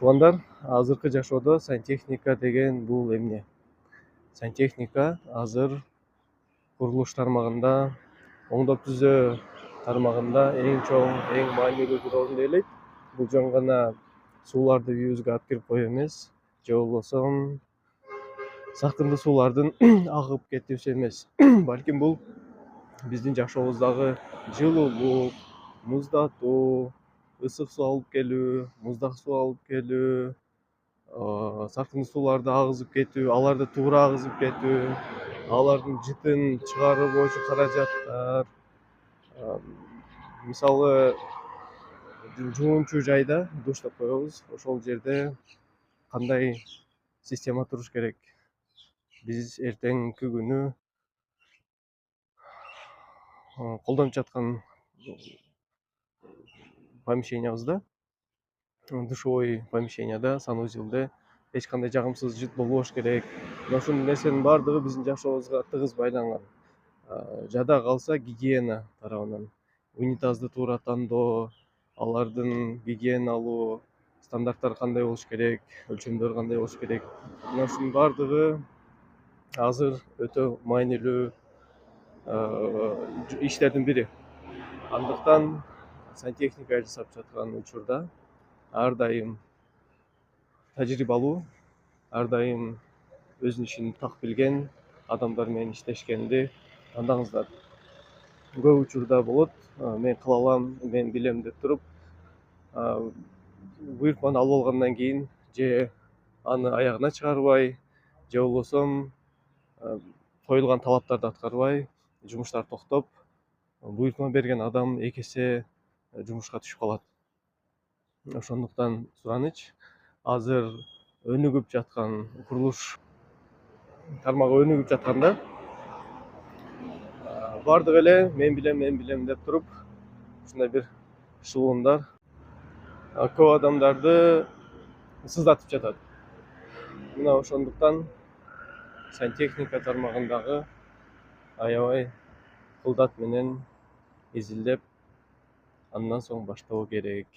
Туугандар, азыркы жашоодо сантехника деген бул эмне? Сантехника азыр курулуш тармагында, оңдоп түзөө тармагында эң чоң, эң маанилүү бир орунду ээлейт. Бул жөн гана сууларды үйүбүзгө алып кирип коюу эмес, же болбосо сакындуу суулардын агып кетүүсү эмес. Балким бул биздин жашообуздагы жылуулук, муздатуу, ысык суу алып келүү, муздак суу алып келүү, сакындуу сууларды агызып кетүү, аларды туура агызып кетүү, алардын жытын чыгаруу боюнча каражаттар, мисалы жуунчу жайда душ деп коебуз, ошол жерде кандай система туруш керек? Биз эртеңки күнү колдонуп жаткан помещениябызда, душевой помещенияда, санузелде эч кандай жагымсыз жыт болбош керек. Мына ушул нерсенин баардыгы биздин жашообузга тыгыз байланган. Жада калса гигиена тарабынан унитазды туура тандоо, алардын гигиеналуу стандарттары кандай болуш керек, өлчөмдөрү кандай болуш керек. Мына ушунун баардыгы азыр өтө маанилүү иштердин бири. Андыктан сантехника жасап жаткан учурда ар дайым тажрыйбалуу, ар дайым өзүнүн ишин так билген адамдар менен иштешкенди тандаңыздар. Көп учурда болот, мен кыла алам, мен билем деп туруп, буйрукманы алып алгандан кийин же аны аягына чыгарбай, же болбосо коюлган талаптарды аткарбай, жумуштар токтоп, буйрукма берген адам эки эсе жумушка түшүп калат. Ошондуктан сураныч, азыр өнүгүп жаткан курулуш тармагы өнүгүп жатканда баардыгы эле мен билем деп туруп, ушундай бир шылуундар көп адамдарды сыздатып жатат. Мына ошондуктан сантехника тармагындагы аябай кылдат менен изилдеп, андан соң баштоо керек.